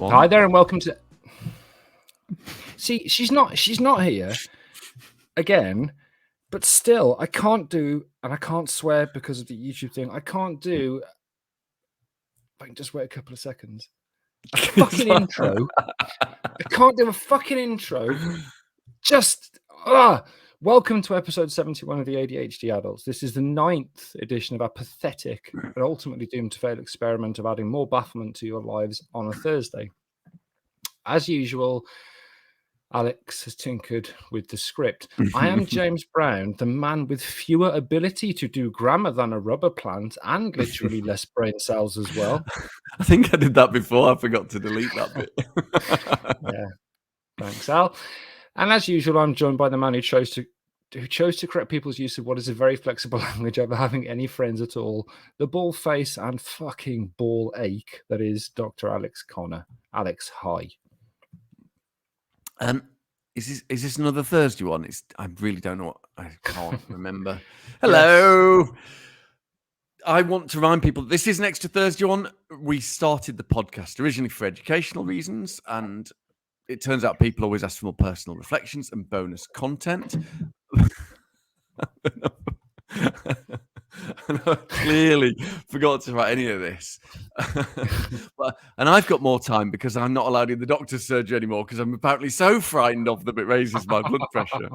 One. Hi there and welcome to... See, she's not here again, but still, I can't do, and I can't swear because of the YouTube thing, I can't do... If I can just wait a couple of seconds. A fucking intro. I can't do a fucking intro. Just... Welcome to episode 71 of the ADHD Adults. This is the 9th edition of our pathetic and ultimately doomed to fail experiment of adding more bafflement to your lives on a Thursday. As usual, Alex has tinkered with the script. I am James Brown, the man with fewer ability to do grammar than a rubber plant and literally less brain cells as well. I think I did that before. I forgot to delete that bit. Yeah. Thanks, Al. And as usual, I'm joined by the man who chose to correct people's use of what is a very flexible language over having any friends at all. The ball face and fucking ball ache that is Dr. Alex Connor. Alex, hi. Is this another Thursday one? I really don't know what. I can't remember. Hello. Yes. I want to remind people this is an extra Thursday one. We started the podcast originally for educational reasons, and it turns out people always ask for more personal reflections and bonus content. And I clearly forgot to write any of this. And I've got more time because I'm not allowed in the doctor's surgery anymore because I'm apparently so frightened of them it raises my blood pressure.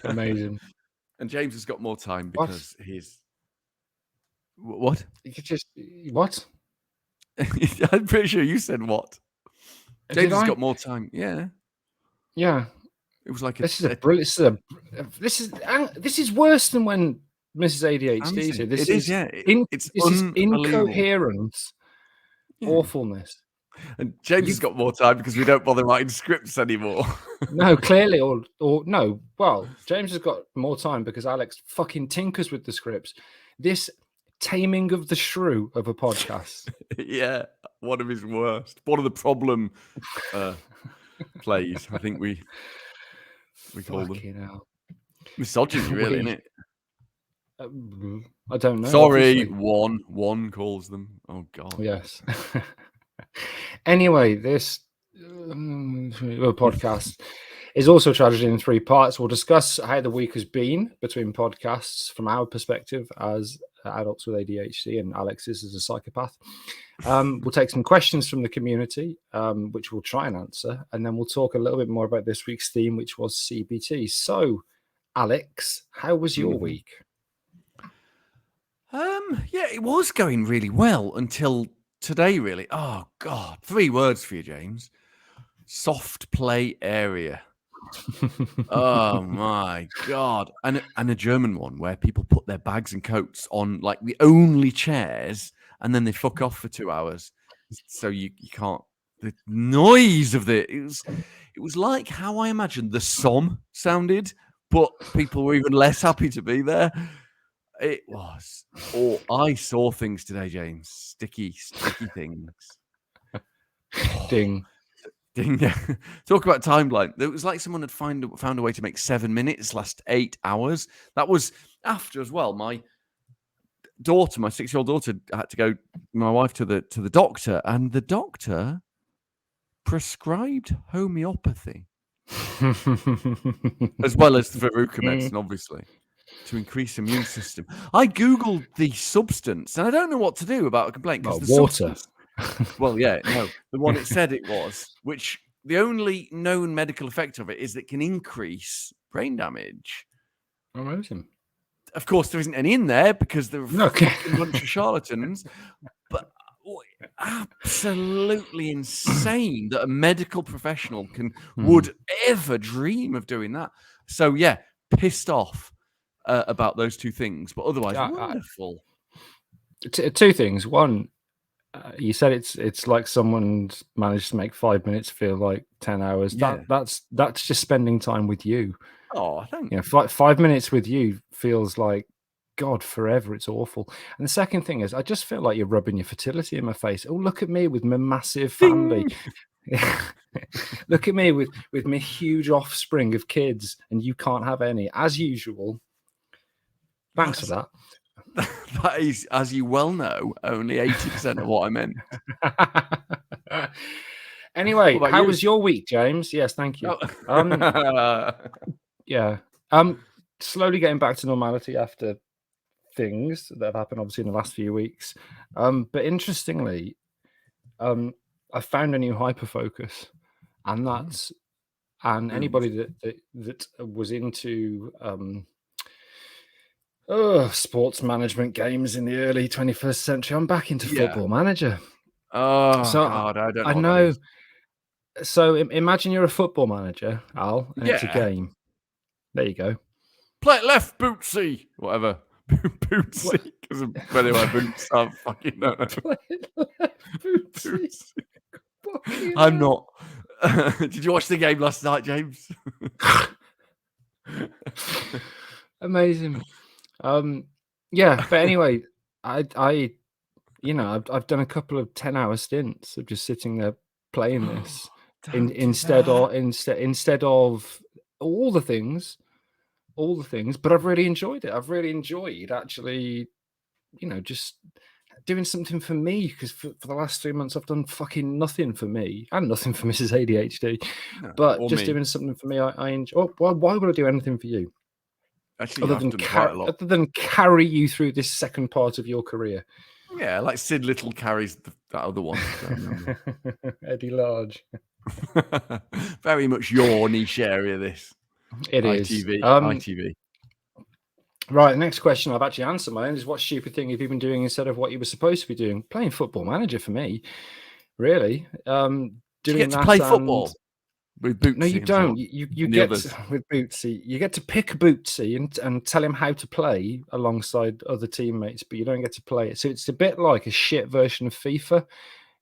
Amazing. And James has got more time because he's... What? You could just... What? I'm pretty sure you said what. James has got more time. Yeah. Yeah. It was like this is worse than when Mrs ADHD said this. It's incoherence, awfulness. And James has got more time because we don't bother writing scripts anymore. No, clearly, or no. Well, James has got more time because Alex fucking tinkers with the scripts. This taming of the shrew of a podcast. Yeah, one of his worst. One of the problem plays. I think we call them. Misogyny, really, isn't it? I don't know. Sorry, one calls them. Oh God. Yes. Anyway, this podcast is also tragedy in 3 parts. We'll discuss how the week has been between podcasts from our perspective as adults with ADHD, and Alex's as a psychopath. We'll take some questions from the community, which we'll try and answer, and then we'll talk a little bit more about this week's theme, which was CBT. So, Alex, how was your week? Yeah, it was going really well until today, really. Oh, God. 3 words for you, James. Soft play area. Oh my God. And a German one where people put their bags and coats on like the only chairs and then they fuck off for 2 hours. So you can't, the noise of it was like how I imagined the Somme sounded, but people were even less happy to be there. It was. Oh, I saw things today, James. Sticky things. Ding. Talk about timeline. It was like someone had found a way to make 7 minutes last 8 hours. That was after as well. My daughter, my 6-year-old daughter, had to go. My wife to the doctor, and the doctor prescribed homeopathy as well as the Veruca medicine, obviously, to increase immune system. I googled the substance, and I don't know what to do about a complaint because the water. Substance, well, yeah, no, the one it said it was, which the only known medical effect of it is that it can increase brain damage. Amazing. Of course, there isn't any in there because they're a fucking bunch of charlatans. But absolutely insane that a medical professional would ever dream of doing that. So yeah, pissed off about those 2 things, but otherwise wonderful. 2 things. One. You said it's like someone's managed to make 5 minutes feel like 10 hours. Yeah. That's just spending time with you. Oh, thank you. 5 minutes with you feels like God forever. It's awful. And the second thing is, I just feel like you're rubbing your fertility in my face. Oh, look at me with my massive family. Look at me with my huge offspring of kids, and you can't have any, as usual. Thanks for that. That is, as you well know, only 80% of what I meant. Anyway, What about how you? was your week, James? Yes, thank you. Oh. Yeah. Slowly getting back to normality after things that have happened, obviously, in the last few weeks. But interestingly, I found a new hyperfocus, and that's anybody that was into sports management games in the early 21st century. I'm back into Yeah. Football Manager. Oh, So God, I don't I know what that know. is. So imagine you're a football manager, Al, and it's a Yeah. game. There you go. Play it left, Bootsy. Whatever. Bootsy. Because anyway, Boots. I fucking don't know. Play it left, Bootsy. Bootsy. I'm not. Did you watch the game last night, James? Amazing. Yeah, but anyway, I I've done a couple of 10-hour stints of just sitting there playing this instead of all the things, but I've really enjoyed it. I've really enjoyed actually, just doing something for me, because for the last 3 months I've done fucking nothing for me and nothing for Mrs ADHD, but just doing something for me. I enjoy. Well, why would I do anything for you? Actually, I've done quite a lot. Other than carry you through this second part of your career. Yeah, like Sid Little carries that other one. Eddie Large. Very much your niche area, this. It is. ITV. Right, the next question I've actually answered my own is, what stupid thing have you been doing instead of what you were supposed to be doing? Playing Football Manager for me, really. Do you get to play football with Bootsy? No, you don't. You get with Bootsy. You get to pick Bootsy and tell him how to play alongside other teammates, but you don't get to play it. So it's a bit like a shit version of FIFA,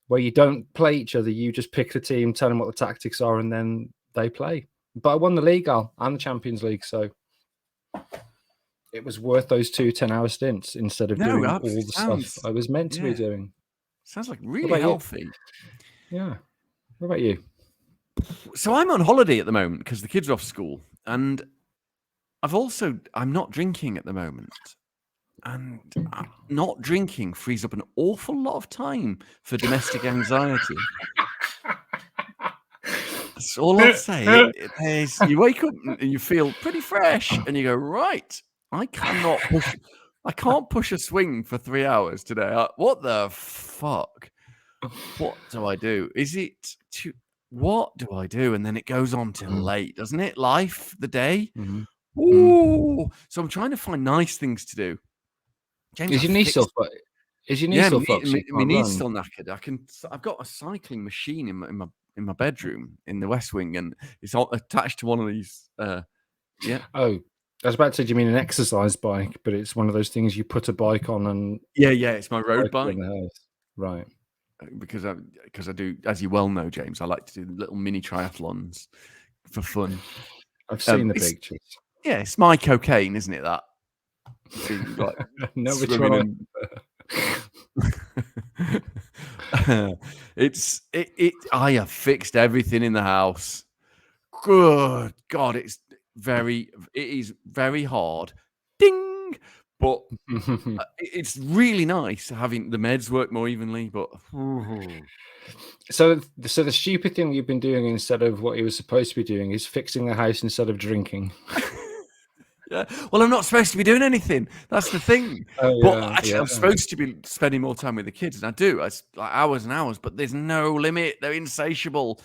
where you don't play each other. You just pick the team, tell them what the tactics are, and then they play. But I won the league, Al, and the Champions League, so it was worth those 2 10-hour stints instead of doing all the stuff I was meant to be doing. Sounds like really healthy. Yeah. What about you? So I'm on holiday at the moment because the kids are off school, and I'm not drinking at the moment. And not drinking frees up an awful lot of time for domestic anxiety. That's all I'll say. You wake up and you feel pretty fresh, and you go, right, I can't push a swing for 3 hours today. What the fuck? What do I do? What do I do? And then it goes on till late, doesn't it? Life, the day. Mm-hmm. Ooh. So I'm trying to find nice things to do. James, is your knee still fucked? My knee's still knackered. I've got a cycling machine in my bedroom in the West Wing, and it's all attached to one of these. Yeah. Oh, I was about to say, do you mean an exercise bike? But it's one of those things you put a bike on and yeah, it's my road bike. In the house. Right. Because I do, as you well know, James, I like to do little mini triathlons for fun. I've seen the pictures. Yeah, it's my cocaine, isn't it? That. Like, no, which one? I have fixed everything in the house. Good God, it is very hard. Ding! But it's really nice having the meds work more evenly. But so the stupid thing you've been doing instead of what you were supposed to be doing is fixing the house instead of drinking. Yeah. Well, I'm not supposed to be doing anything. That's the thing. I'm supposed to be spending more time with the kids, and I do. It's like hours and hours, but there's no limit. They're insatiable.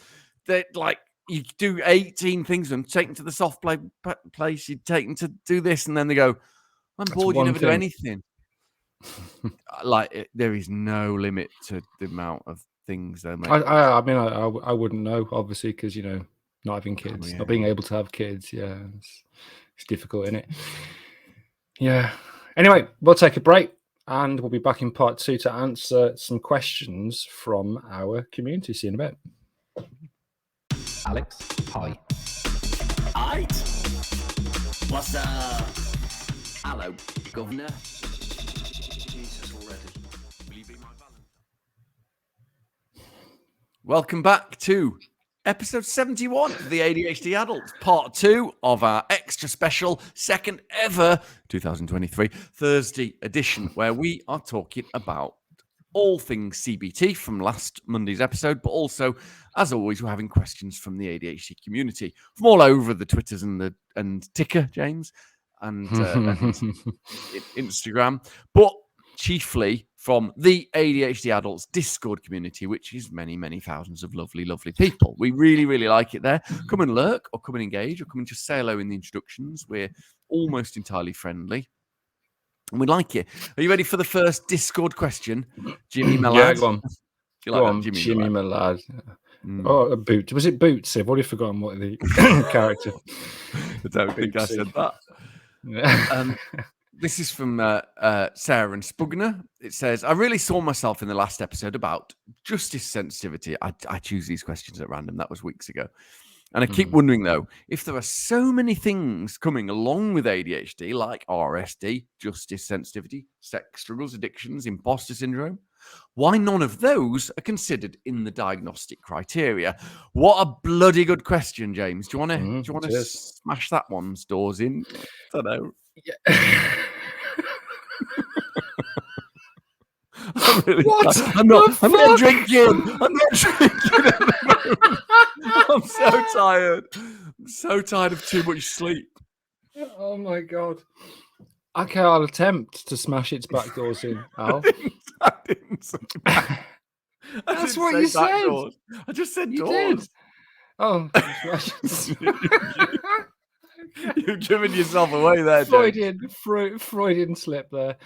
They're like, you do 18 things and take them to the soft play place. You take them to do this, and then they go, I'm bored. You never do anything. There is no limit to the amount of things they make. I mean, I wouldn't know, obviously, because not having kids, not being able to have kids. Yeah, it's difficult, isn't it? Yeah. Anyway, we'll take a break, and we'll be back in part 2 to answer some questions from our community. See you in a bit. Alex, hi. Aight. What's up? Hello, Governor. Jesus already. Will you be my Valentine? Welcome back to Episode 71 of the ADHD Adults, part 2 of our extra special second ever 2023 Thursday edition, where we are talking about all things CBT from last Monday's episode, but also, as always, we're having questions from the ADHD community from all over the Twitters and Ticker, James, and Instagram, but chiefly from the ADHD Adults Discord community, which is many, many thousands of lovely, lovely people. We really, really like it there. Come and lurk, or come and engage, or come and just say hello in the introductions. We're almost entirely friendly. And we like it. Are you ready for the first Discord question, Jimmy Malad? Yeah, go on. Do you like Go that, on, Jimmy Jimmy Malad? Malad. Oh, a boot. Was it Boots? I've already forgotten what the character. I don't think I said that. Yeah. This is from Sarah and Spugner. It says, I really saw myself in the last episode about justice sensitivity. I choose these questions at random. That was weeks ago. And I keep wondering, though, if there are so many things coming along with ADHD, like RSD, justice sensitivity, sex struggles, addictions, imposter syndrome, why none of those are considered in the diagnostic criteria? What a bloody good question, James. Do you want to smash that one's doors in? I don't know. Yeah. I'm not drinking. I'm not drinking at the moment. I'm so tired. I'm so tired of too much sleep. Oh my god. Okay, I'll attempt to smash its back doors in, Al. I didn't say back. That's what you said. Doors. I just said you doors. Did. Oh, you've given yourself away there, Freudian slip there.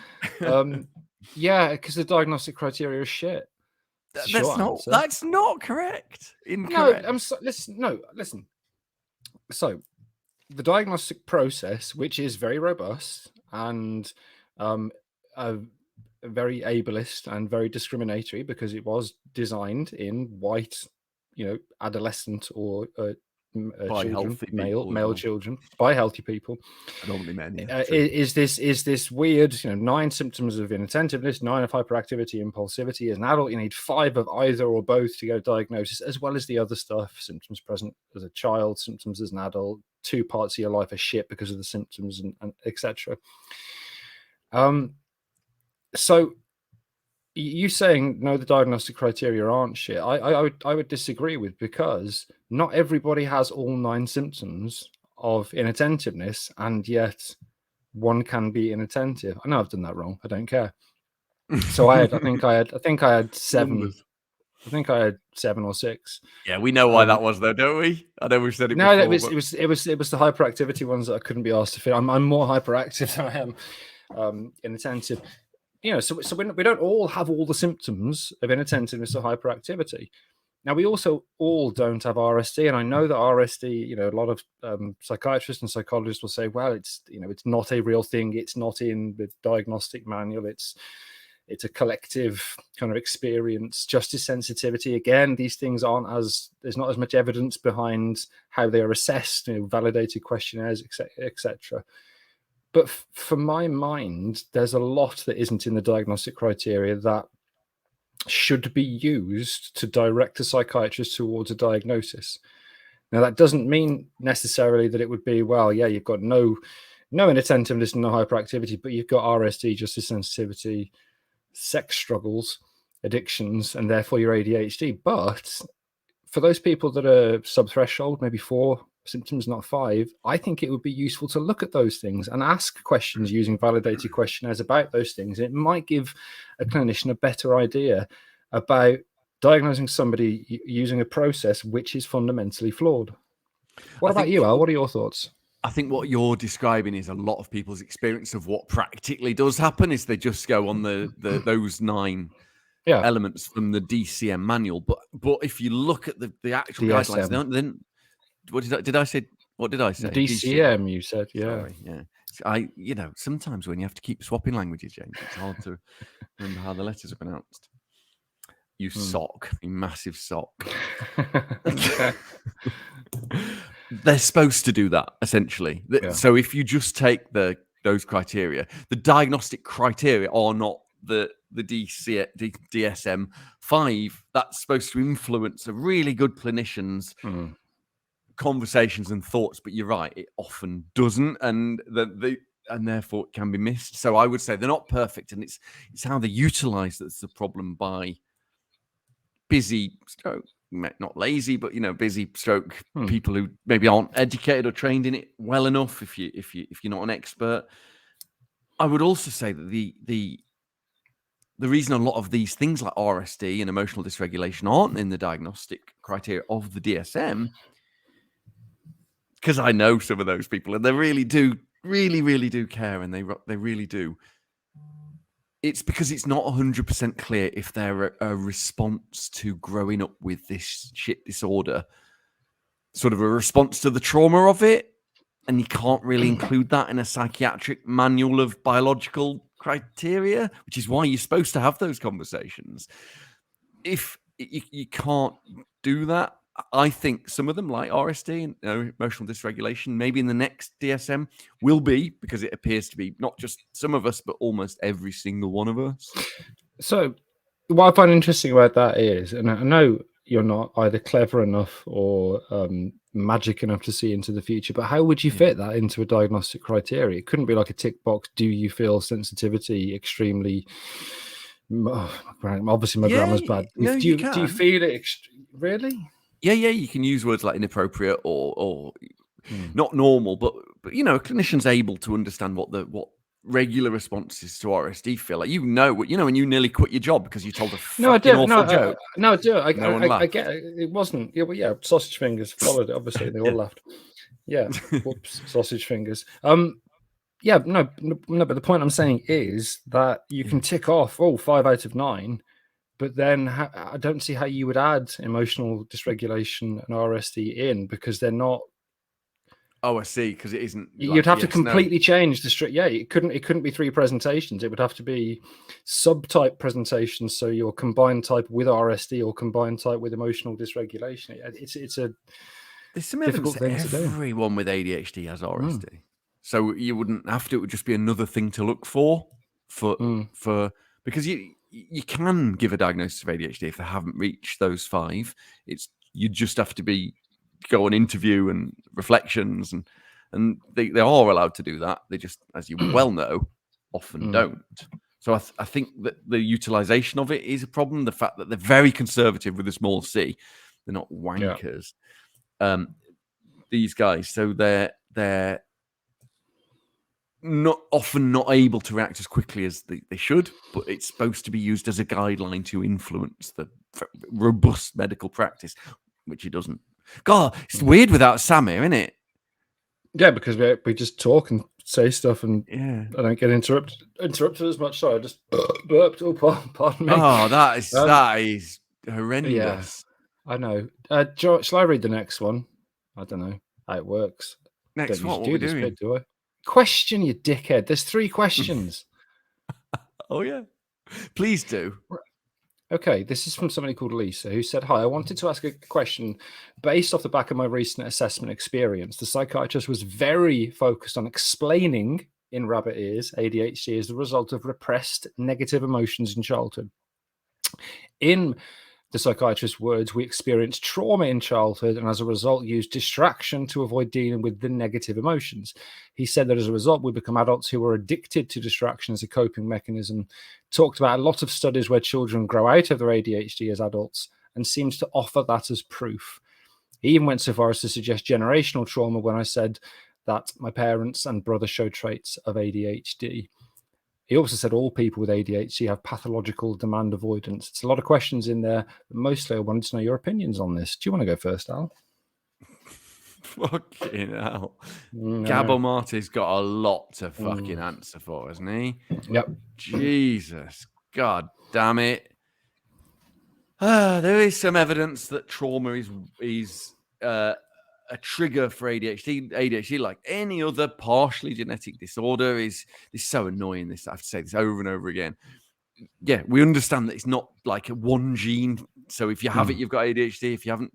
Yeah, because the diagnostic criteria is shit. That's not correct. Incorrect. No, listen. So, the diagnostic process, which is very robust and very ableist and very discriminatory, because it was designed in white, adolescent or children, male children, by healthy people, normally men. Yeah, is this weird 9 symptoms of inattentiveness, 9 of hyperactivity, impulsivity? As an adult, you need 5 of either or both to go diagnosis, as well as the other stuff: symptoms present as a child, symptoms as an adult, 2 parts of your life are shit because of the symptoms, and etc. So you saying no, the diagnostic criteria aren't shit, I would disagree with, because not everybody has all 9 symptoms of inattentiveness, and yet one can be inattentive. I know I've done that wrong. I don't care. So I think I had 7. I think I had 7 or 6. Yeah, we know why that was, though, don't we? I know we've said it. No, before, it was the hyperactivity ones that I couldn't be asked to fit. I'm more hyperactive than I am inattentive. So we don't all have all the symptoms of inattentiveness or hyperactivity. Now, we also all don't have RSD, and I know that RSD, a lot of psychiatrists and psychologists will say, well, it's not a real thing. It's not in the diagnostic manual. It's a collective kind of experience. Justice sensitivity, again, these things there's not as much evidence behind how they are assessed, validated questionnaires, etc. But for my mind, there's a lot that isn't in the diagnostic criteria that should be used to direct a psychiatrist towards a diagnosis. Now, that doesn't mean necessarily that it would be, well, yeah, you've got no inattentiveness and no hyperactivity, but you've got RSD, justice sensitivity, sex struggles, addictions, and therefore your ADHD. But for those people that are sub-threshold, maybe 4 symptoms, not 5, I think it would be useful to look at those things and ask questions using validated questionnaires about those things. It might give a clinician a better idea about diagnosing somebody using a process which is fundamentally flawed. What about you, Al? What are your thoughts? I think what you're describing is a lot of people's experience of what practically does happen is they just go on those 9 elements from the DCM manual. But if you look at the actual guidelines, then what did I say? DCM, you said, yeah. Sorry, yeah. Sometimes when you have to keep swapping languages, James, it's hard to remember how the letters are pronounced. You sock, you massive sock. They're supposed to do that, essentially. So if you just take those criteria, the diagnostic criteria are not the the DSM-5, that's supposed to influence a really good clinician's conversations and thoughts, but you're right, it often doesn't, and therefore it can be missed. So I would say they're not perfect, and it's how they utilize that's the problem by busy stroke, not lazy, but busy stroke people who maybe aren't educated or trained in it well enough. If you're not an expert, I would also say that the reason a lot of these things like RSD and emotional dysregulation aren't in the diagnostic criteria of the DSM, because I know some of those people and they really do care, and they really do. It's because it's not 100% clear if they're a response to growing up with this shit disorder, sort of a response to the trauma of it, and you can't really include that in a psychiatric manual of biological criteria, which is why you're supposed to have those conversations. If you can't do that, I think some of them, like RSD and emotional dysregulation, maybe in the next DSM will be, because it appears to be not just some of us, but almost every single one of us. So what I find interesting about that is, and I know you're not either clever enough or magic enough to see into the future, but how would you fit that into a diagnostic criteria? It couldn't be like a tick box. Do you feel sensitivity extremely? Obviously, my grammar's bad. No, do you feel it? Really? Yeah, you can use words like inappropriate or not normal, but a clinician's able to understand what regular responses to RSD feel like. When you nearly quit your job because you told a fucking awful joke. No, I do. I get it. It wasn't. Yeah, well, yeah, sausage fingers followed it. Obviously, they all laughed. Yeah, whoops, sausage fingers. Yeah, no. But the point I'm saying is that you can tick off 5 out of 9. But then I don't see how you would add emotional dysregulation and RSD in, because they're not. Oh, I see. Because it isn't. You'd have to completely change the strict. Yeah, it couldn't be 3 presentations. It would have to be subtype presentations. So your combined type with RSD or combined type with emotional dysregulation. There's some evidence that everyone with ADHD has RSD. So you wouldn't have to. It would just be another thing to look for because you can give a diagnosis of ADHD if they haven't reached those 5. You just have to go on interview and reflections, and they are allowed to do that. They just, as you well know, often don't. So I think that the utilization of it is a problem. The fact that they're very conservative with a small c, they're not wankers. Yeah. These guys, so they're not able to react as quickly as they should, but it's supposed to be used as a guideline to influence the robust medical practice, which it doesn't. God, it's weird without Sam here, isn't it? Yeah, because we just talk and say stuff, and I don't get interrupted as much. Sorry, I just burped. Oh, pardon me. Oh, that is horrendous. Yeah, I know. Shall I read the next one? I don't know how it works. Next, what are we doing? Bit, do I? Question, you dickhead. There's 3 questions. Oh, yeah. Please do. Okay, this is from somebody called Lisa, who said, "Hi, I wanted to ask a question based off the back of my recent assessment experience. The psychiatrist was very focused on explaining, in rabbit ears, ADHD as the result of repressed negative emotions in childhood. In the psychiatrist's words, we experienced trauma in childhood and as a result used distraction to avoid dealing with the negative emotions. He said that as a result, we become adults who are addicted to distraction as a coping mechanism. Talked about a lot of studies where children grow out of their ADHD as adults and seems to offer that as proof. He even went so far as to suggest generational trauma when I said that my parents and brother show traits of ADHD. He also said all people with ADHD have pathological demand avoidance. It's a lot of questions in there, but mostly I wanted to know your opinions on this. Do you want to go first, Al? Fucking hell. No. Gabbo Marty's got a lot to fucking answer for, hasn't he? Yep. Jesus. God damn it. There is some evidence that trauma is a trigger for ADHD. ADHD, like any other partially genetic disorder, is so annoying. I have to say this over and over again. Yeah, we understand that it's not like a one gene. So if you have it, you've got ADHD. If you haven't,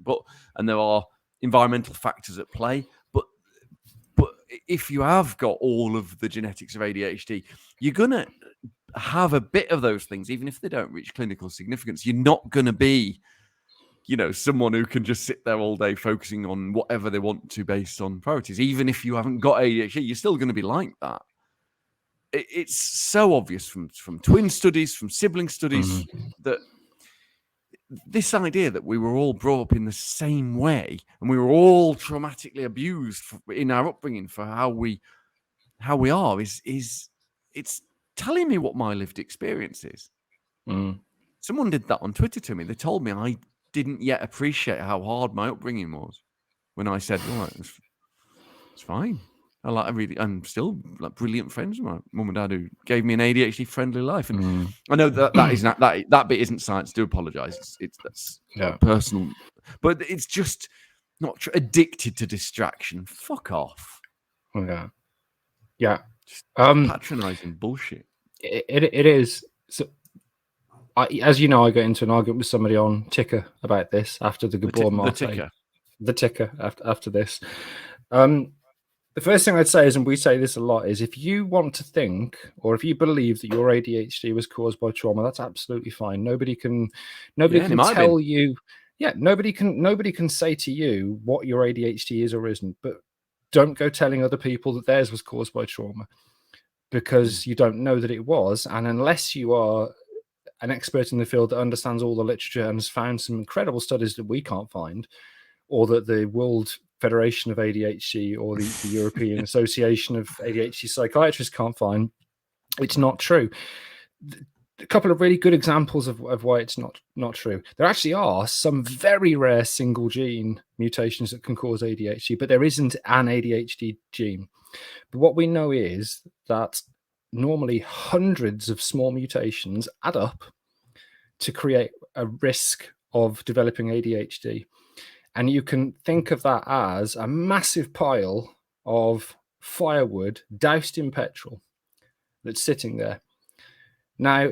and there are environmental factors at play. But if you have got all of the genetics of ADHD, you're gonna have a bit of those things, even if they don't reach clinical significance, you're not going to be, someone who can just sit there all day focusing on whatever they want to based on priorities. Even if you haven't got ADHD, you're still going to be like that. It's so obvious from twin studies, from sibling studies, that this idea that we were all brought up in the same way and we were all traumatically abused in our upbringing for how we are is it's telling me what my lived experience is. Someone did that on Twitter to me. They told me I didn't yet appreciate how hard my upbringing was when I said, "Well, it's fine. I'm still like brilliant friends with my mum and dad who gave me an ADHD friendly life." And I know that bit isn't science. Do apologize. That's personal, but it's just not addicted to distraction. Fuck off. Yeah. Just patronizing bullshit. It is. So, as you know, I got into an argument with somebody on Ticker about this after the Gabor Mate. The Ticker after this. The first thing I'd say is, and we say this a lot, is if you want to think or if you believe that your ADHD was caused by trauma, that's absolutely fine. Nobody can tell you. Yeah, nobody can say to you what your ADHD is or isn't. But don't go telling other people that theirs was caused by trauma, because you don't know that it was. And unless you are an expert in the field that understands all the literature and has found some incredible studies that we can't find, or that the World Federation of ADHD or the European Association of ADHD Psychiatrists can't find, it's not true. A couple of really good examples of why it's not true. There actually are some very rare single gene mutations that can cause ADHD, but there isn't an ADHD gene. But what we know is that normally hundreds of small mutations add up to create a risk of developing ADHD. And you can think of that as a massive pile of firewood doused in petrol that's sitting there. Now,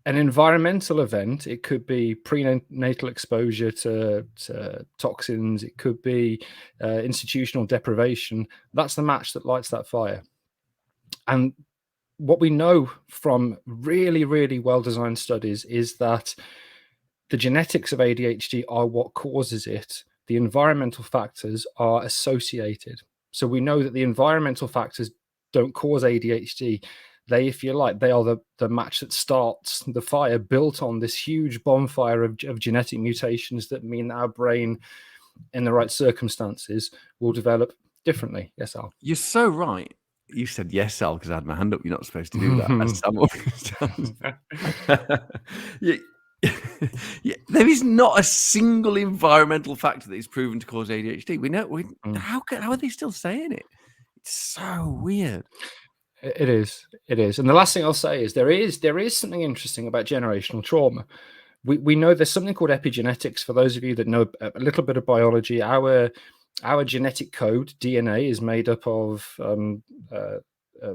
an environmental event, it could be prenatal exposure to toxins, it could be institutional deprivation. That's the match that lights that fire. And what we know from really, really well-designed studies is that the genetics of ADHD are what causes it. The environmental factors are associated. So we know that the environmental factors don't cause ADHD. They, if you like, they are the match that starts the fire, built on this huge bonfire of genetic mutations that mean that our brain, in the right circumstances, will develop differently. Yes, Al? You're so right. You said yes, Al, because I had my hand up. You're not supposed to do that. Yeah, there is not a single environmental factor that is proven to cause ADHD. We know. How are they still saying it? It's so weird. It is. And the last thing I'll say is there is something interesting about generational trauma. We know there's something called epigenetics. For those of you that know a little bit of biology, our genetic code, DNA, is made up of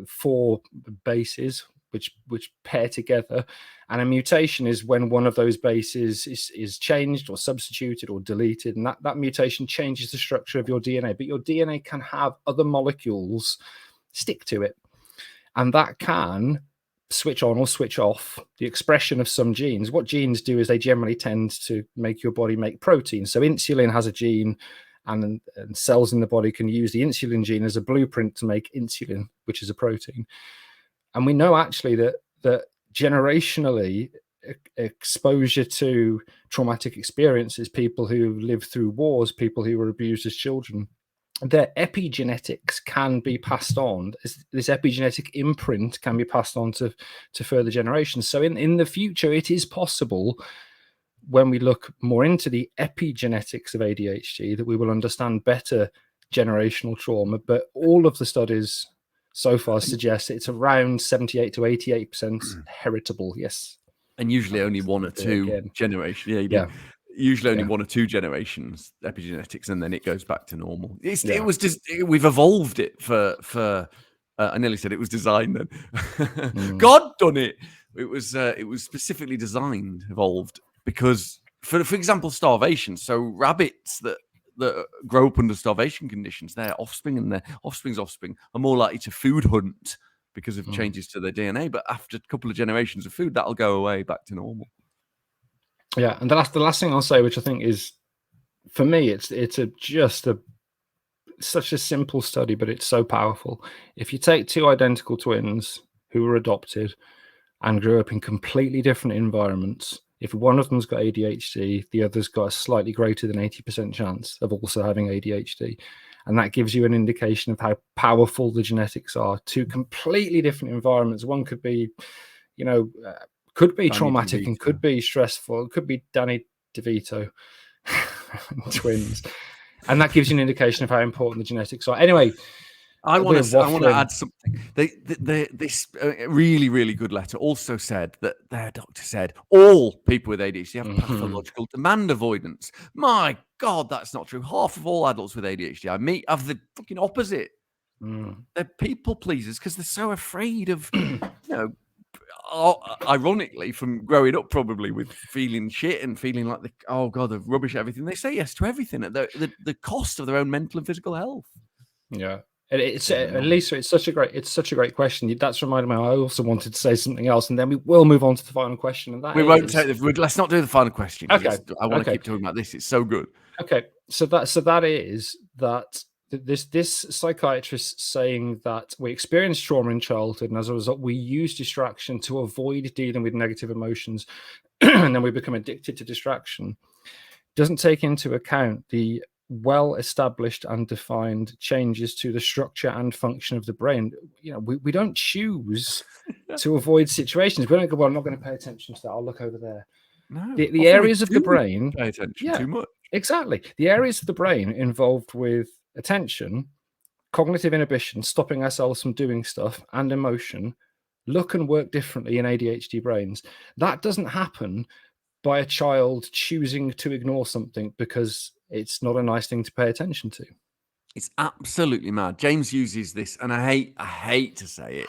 4 bases which pair together, and a mutation is when one of those bases is changed or substituted or deleted, and that mutation changes the structure of your DNA. But your DNA can have other molecules stick to it, and that can switch on or switch off the expression of some genes. What genes do is they generally tend to make your body make protein. So insulin has a gene, and cells in the body can use the insulin gene as a blueprint to make insulin, which is a protein. And we know actually that generationally, exposure to traumatic experiences, people who lived through wars, people who were abused as children, their epigenetics can be passed on. This epigenetic imprint can be passed on to further generations. So in the future, it is possible, when we look more into the epigenetics of ADHD, that we will understand better generational trauma. But all of the studies so far suggest it's around 78 to 88% heritable. Yes. And usually only one or two generations. Yeah. Usually only 1 or 2 generations epigenetics, and then it goes back to normal. It was just we've evolved it for I nearly said it was designed then. God done it. It was specifically evolved because for example, starvation. So rabbits that grow up under starvation conditions, their offspring and their offspring's offspring are more likely to food hunt because of changes to their DNA. But after a couple of generations of food, that'll go away back to normal. Yeah, and the last thing I'll say, which I think is, for me, it's such a simple study, but it's so powerful. If you take two identical twins who were adopted and grew up in completely different environments, if one of them's got ADHD, the other's got a slightly greater than 80% chance of also having ADHD. And that gives you an indication of how powerful the genetics are. Two completely different environments. One could be, could be Danny traumatic DeVito. and could be stressful. It could be Danny DeVito twins. And that gives you an indication of how important the genetics are. Anyway, I want to add something. This really, really good letter also said that their doctor said all people with ADHD have pathological demand avoidance. My God, that's not true. Half of all adults with ADHD I meet have the fucking opposite. They're people pleasers because they're so afraid of, ironically, from growing up probably with feeling shit and feeling like oh God, they're rubbish at everything. They say yes to everything at the cost of their own mental and physical health. Yeah. Lisa, it's such a great question. That's reminded me. I also wanted to say something else, and then we will move on to the final question. And let's not do the final question. Okay. I want to keep talking about this. It's so good. Okay. So that is this psychiatrist saying that we experience trauma in childhood, and as a result, we use distraction to avoid dealing with negative emotions, and then we become addicted to distraction. Doesn't take into account the well-established and defined changes to the structure and function of the brain. We don't choose to avoid situations. We don't go, well, I'm not going to pay attention to that. I'll look over there. No, the areas of the brain pay attention too much. Exactly. The areas of the brain involved with attention, cognitive inhibition, stopping ourselves from doing stuff, and emotion look and work differently in ADHD brains. That doesn't happen by a child choosing to ignore something because it's not a nice thing to pay attention to. It's absolutely mad. James uses this, and I hate to say it,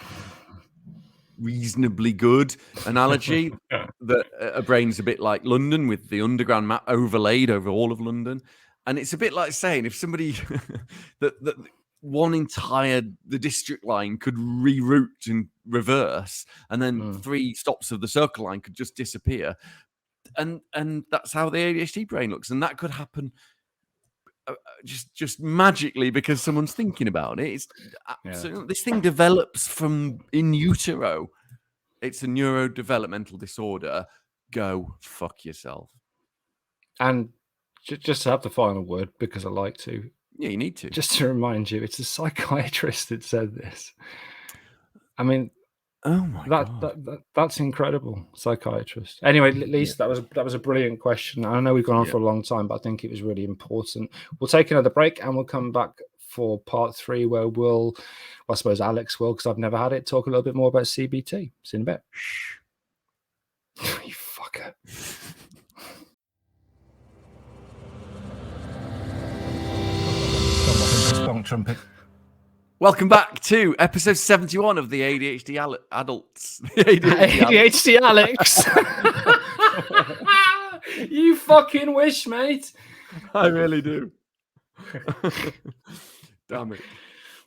reasonably good analogy that a brain's a bit like London with the underground map overlaid over all of London. And it's a bit like saying if somebody that one entire the district line could reroute and reverse, and then 3 stops of the circle line could just disappear. And that's how the ADHD brain looks, and that could happen just magically because someone's thinking about it. It's absolutely, this thing develops from in utero. It's a neurodevelopmental disorder. Go fuck yourself. And just to have the final word, because I like to. Yeah, you need to. Just to remind you, it's a psychiatrist that said this. I mean, oh my God. That's incredible, psychiatrist. Anyway, Lisa, that was a brilliant question. I know we've gone on for a long time, but I think it was really important. We'll take another break and we'll come back for part 3 where I suppose Alex will, because I've never had it, talk a little bit more about CBT. See you in a bit. You fucker. Trumpet. Welcome back to episode 71 of the ADHD Adults. ADHD Alex. You fucking wish, mate. I really do. Damn it.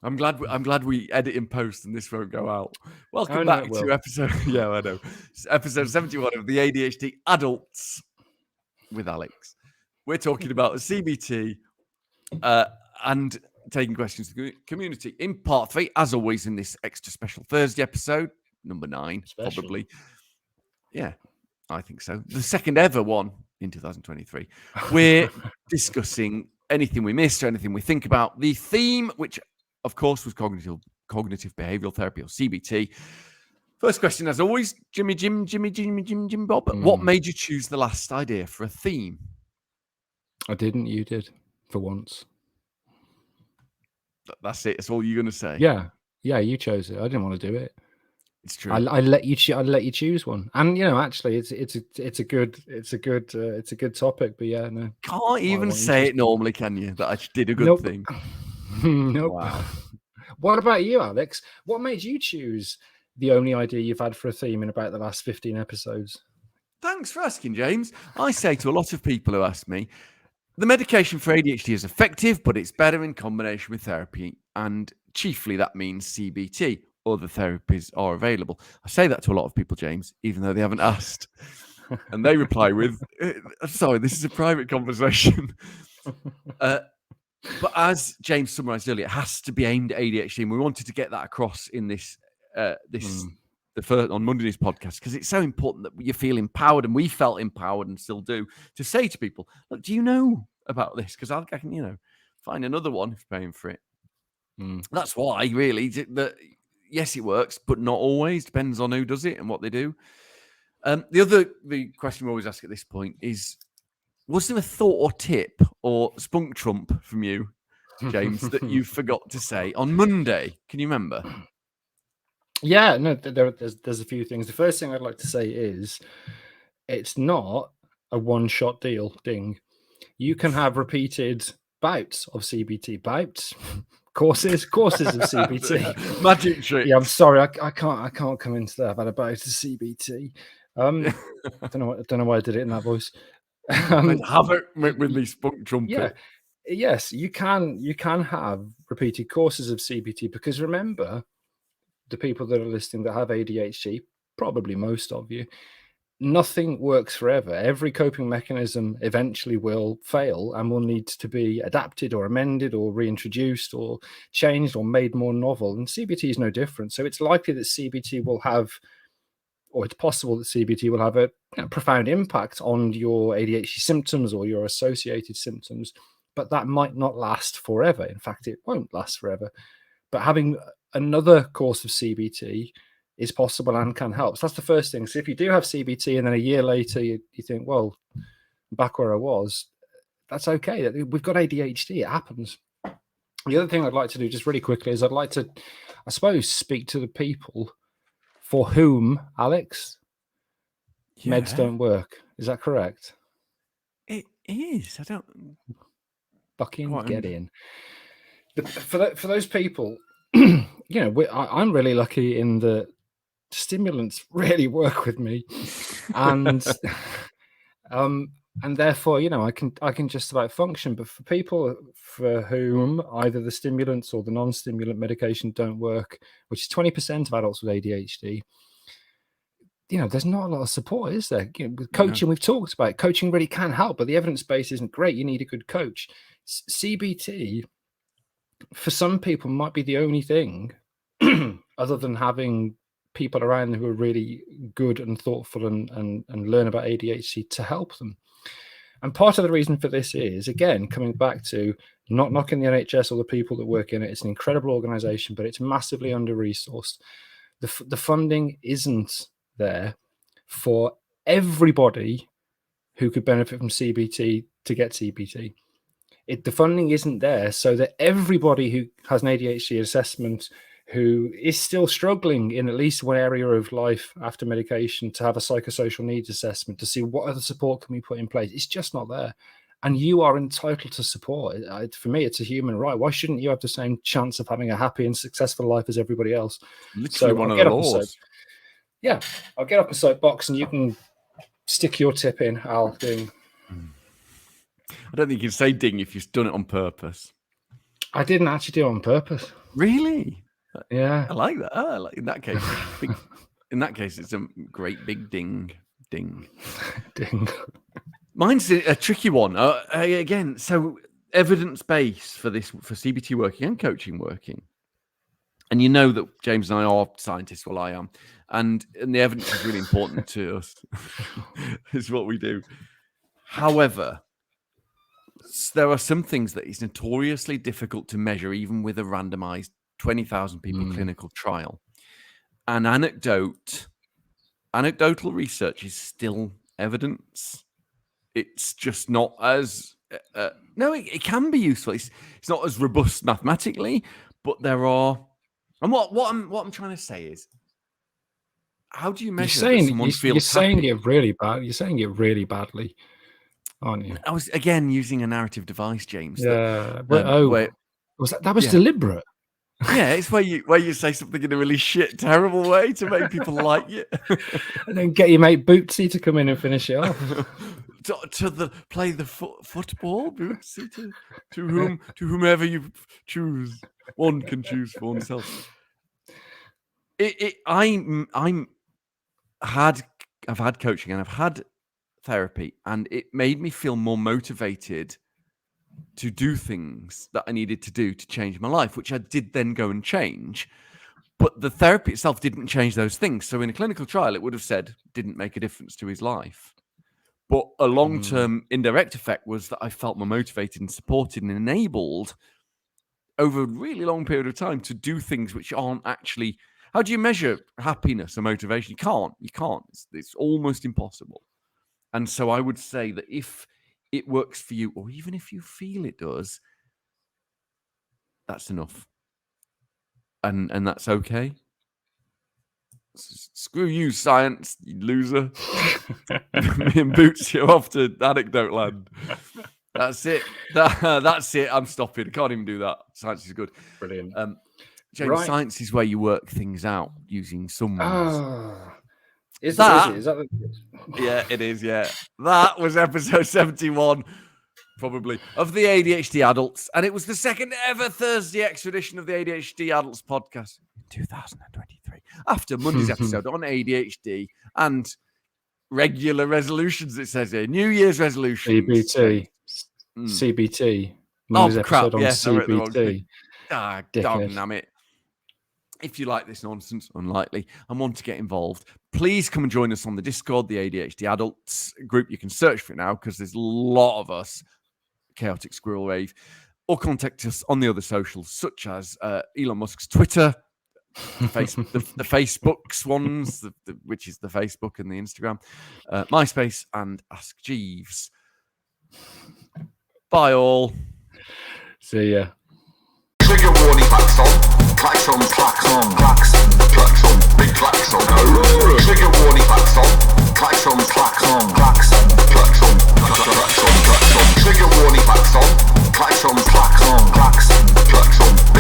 I'm glad we edit in post and this won't go out. Welcome back to episode. Yeah, I know. Episode 71 of the ADHD Adults with Alex. We're talking about CBT and taking questions to the community. In part 3, as always, in this extra special Thursday episode, number 9, probably. Yeah, I think so. The second ever one in 2023. We're discussing anything we missed or anything we think about. The theme, which of course was cognitive behavioral therapy, or CBT. First question, as always, Jimmy Bob. What made you choose the last idea for a theme? I didn't. You did, for once. That's it. That's all you're going to say. Yeah, you chose it. I didn't want to do it. It's true. I let you choose one, and actually, it's a good topic. But yeah, no, can't even say it normally, can you? That I did a good thing. Nope. Wow. What about you, Alex? What made you choose the only idea you've had for a theme in about the last 15 episodes? Thanks for asking, James. I say to a lot of people who ask me, the medication for ADHD is effective, but it's better in combination with therapy, and chiefly that means CBT. other therapies are available. I say that to a lot of people, James, even though they haven't asked. And they reply with, sorry, this is a private conversation. But as James summarised earlier, it has to be aimed at ADHD. And we wanted to get that across in this the first on Monday's podcast, because it's so important that you feel empowered, and we felt empowered and still do, to say to people, look, do you know about this? Because I can, find another one if you're paying for it. That's why, really, that yes, it works, but not always. Depends on who does it and what they do. The question we always ask at this point is, was there a thought or tip or spunk trump from you, James, that you forgot to say on Monday? Can you remember? Yeah, no, there's a few things. The first thing I'd like to say is it's not a one-shot deal. Ding. You can have repeated bouts of CBT, courses of CBT. Magic trick. Yeah, I'm sorry, I can't come into that. I've had a bout of CBT. I don't know why I did it in that voice. Have it with me spunk trumpet. Yeah. Yes, you can have repeated courses of CBT, because remember, the people that are listening that have ADHD, probably most of you, nothing works forever. Every coping mechanism eventually will fail and will need to be adapted or amended or reintroduced or changed or made more novel. And CBT is no different. So it's likely that CBT will have, or it's possible that CBT will have a profound impact on your ADHD symptoms or your associated symptoms, but that might not last forever. In fact, it won't last forever. But having another course of CBT is possible and can help. So that's the first thing. So if you do have CBT and then a year later you think, well, back where I was, that's okay. We've got ADHD. It happens. The other thing I'd like to do just really quickly is I'd like to, I suppose, speak to the people for whom, Alex, meds don't work. Is that correct? It is. I don't fucking get in. For those people, I'm really lucky in that stimulants really work with me, and therefore, I can just about function. But for people for whom either the stimulants or the non-stimulant medication don't work, which is 20% of adults with ADHD, there's not a lot of support, is there? With coaching, we've talked about it. Coaching really can help, but the evidence base isn't great. You need a good coach. CBT, for some people, might be the only thing other than having people around who are really good and thoughtful and learn about ADHD to help them. And part of the reason for this is, again, coming back to not knocking the NHS or the people that work in it. It's an incredible organization, but it's massively under-resourced. The funding isn't there for everybody who could benefit from CBT to get CBT. The funding isn't there so that everybody who has an ADHD assessment, who is still struggling in at least one area of life after medication, to have a psychosocial needs assessment to see what other support can we put in place. It's just not there. And you are entitled to support. For me, it's a human right. Why shouldn't you have the same chance of having a happy and successful life as everybody else? Literally one of the laws. I'll get up a soapbox and you can stick your tip in, Al. I don't think you can say ding if you've done it on purpose. I didn't actually do it on purpose. Really? Yeah. I like that. In that case, it's a great big ding. Ding. Mine's a tricky one. Again, so evidence base for CBT working and coaching working. And you know that James and I are scientists, well, I am. And the evidence is really important to us. It's what we do. However, there are some things that is notoriously difficult to measure, even with a randomized 20,000 people clinical trial. And anecdotal research is still evidence. It's just not as it can be useful. It's not as robust mathematically, but there are. And what I'm trying to say is, how do you measure that someone feels you're saying happy? it really bad. You're saying it really badly, aren't you? I was again using a narrative device, James. Yeah. Was that was deliberate? Yeah, it's where you say something in a really shit, terrible way to make people like you, and then get your mate Bootsy to come in and finish it off. play the football, Bootsy, to whomever you choose. One can choose for oneself. I've had coaching and I've had therapy, and it made me feel more motivated to do things that I needed to do to change my life, which I did then go and change. But the therapy itself didn't change those things. So in a clinical trial, it would have said didn't make a difference to his life. But a long-term indirect effect was that I felt more motivated and supported and enabled over a really long period of time to do things which aren't actually... How do you measure happiness or motivation? You can't. It's almost impossible. And so I would say that if it works for you, or even if you feel it does, that's enough. And that's okay. Screw you, science, you loser. Me and Boots, you're off to anecdote land. That's it. That's it. I'm stopping. I can't even do that. Science is good. Brilliant. James, Right. science is where you work things out using sums. Is That- it? Is that Yeah, it is. Yeah. That was episode 71, probably, of the ADHD Adults. And it was the second ever Thursday extra edition of the ADHD Adults podcast in 2023. After Monday's episode on ADHD and regular resolutions, it says here. New Year's resolutions. CBT? CBT. Monday's crap. episode on Yes, I wrote the wrong CBT. thing. Dickhead. Damn it. If you like this nonsense, unlikely, and want to get involved, please come and join us on the Discord, the ADHD Adults group. You can search for it now because there's a lot of us, Chaotic Squirrel Rave, or contact us on the other socials, such as Elon Musk's Twitter, the Facebook's ones, which is the Facebook and the Instagram, MySpace, and Ask Jeeves. Bye all. See ya. Trigger warning klaxon. Klaxon, klaxon, klaxon, klaxon, big klaxon. Trigger warning klaxon. Klaxon, klaxon, klaxon, klaxon, klaxon, klaxon. Trigger warning klaxon. Klaxon, klaxon, klaxon, klaxon, big